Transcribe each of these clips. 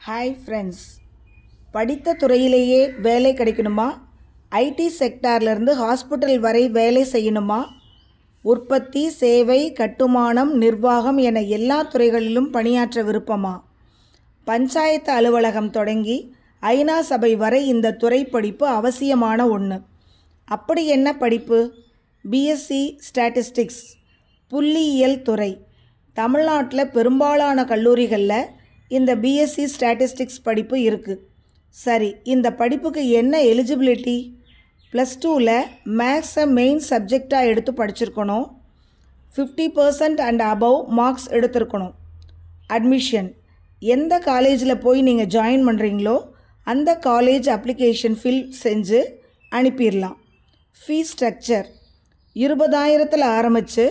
Hi friends, படித்த துறையிலேயே வேலை கிடைக்கணுமா? ID செக்டார்லேருந்து hospital வரை வேலை செய்யணுமா? உற்பத்தி, சேவை, கட்டுமானம், நிர்வாகம் என எல்லா துறைகளிலும் பணியாற்ற விருப்பமா? பஞ்சாயத்து அலுவலகம் தொடங்கி ஐநா சபை வரை இந்த துறை படிப்பு அவசியமான ஒன்று. அப்படி என்ன படிப்பு? பிஎஸ்சி ஸ்டாட்டிஸ்டிக்ஸ், புள்ளியியல் துறை. தமிழ்நாட்டில் பெரும்பாலான கல்லூரிகளில் இந்த பிஎஸ்சி ஸ்டாட்டிஸ்டிக்ஸ் படிப்பு இருக்குது. சரி, இந்த படிப்புக்கு என்ன எலிஜிபிலிட்டி? +2ல் மேக்ஸை மெயின் சப்ஜெக்டாக எடுத்து படிச்சிருக்கணும். 50% அண்ட் அபவ் மார்க்ஸ் எடுத்திருக்கணும். அட்மிஷன் எந்த காலேஜில் போய் நீங்கள் ஜாயின் பண்ணுறீங்களோ அந்த காலேஜ் அப்ளிகேஷன் ஃபில் செஞ்சு அனுப்பிடலாம். ஃபீஸ் ஸ்ட்ரக்சர் 20,000 ஆரம்பித்து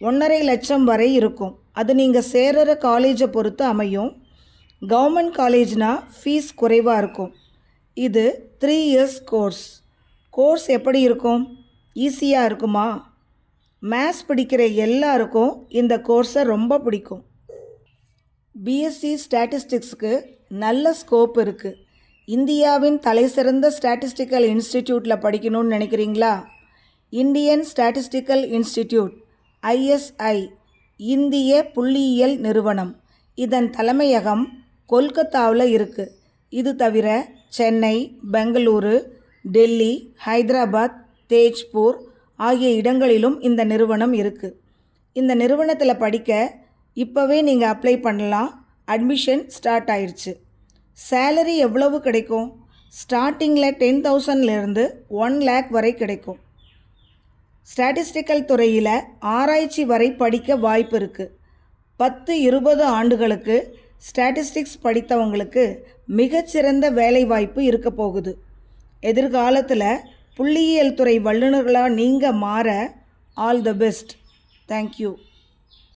1.5 லட்சம் வரை இருக்கும். அது நீங்கள் சேர்கிற காலேஜை பொறுத்து அமையும். கவர்மெண்ட் காலேஜ்னால் ஃபீஸ் குறைவாக இருக்கும். இது 3 இயர்ஸ் கோர்ஸ் எப்படி இருக்கும்? ஈஸியாக இருக்குமா? மேத்ஸ் பிடிக்கிற எல்லாருக்கும் இந்த கோர்ஸை ரொம்ப பிடிக்கும். பிஎஸ்சி ஸ்டாட்டிஸ்டிக்ஸுக்கு நல்ல ஸ்கோப் இருக்குது. இந்தியாவின் தலைசிறந்த ஸ்டாட்டிஸ்டிக்கல் இன்ஸ்டிடியூட்டில் படிக்கணும்னு நினைக்கிறீங்களா? இந்தியன் ஸ்டாட்டிஸ்டிக்கல் இன்ஸ்டிடியூட் ISI இந்திய புள்ளியியல் நிறுவனம். இதன் தலைமையகம் கொல்கத்தாவில் இருக்குது. இது தவிர சென்னை, பெங்களூரு, டெல்லி, ஹைதராபாத், தேஜ்பூர் ஆகிய இடங்களிலும் இந்த நிறுவனம் இருக்குது. இந்த நிறுவனத்தில் படிக்க இப்போவே நீங்கள் அப்ளை பண்ணலாம். அட்மிஷன் ஸ்டார்ட் ஆயிடுச்சு. சேலரி எவ்வளவு கிடைக்கும்? ஸ்டார்டிங்கில் 10,000லேருந்து 1 lakh வரை கிடைக்கும். ஸ்டாட்டிஸ்டிக்கல் துறையில் ஆராய்ச்சி வரை படிக்க வாய்ப்பு இருக்குது. 10-20 ஆண்டுகளுக்கு ஸ்டாட்டிஸ்டிக்ஸ் படித்தவங்களுக்கு மிகச்சிறந்த வேலைவாய்ப்பு இருக்க போகுது. எதிர்காலத்தில் புள்ளியியல் துறை வல்லுநர்களாக நீங்கள் மாற ஆல் தி பெஸ்ட். தேங்க்யூ.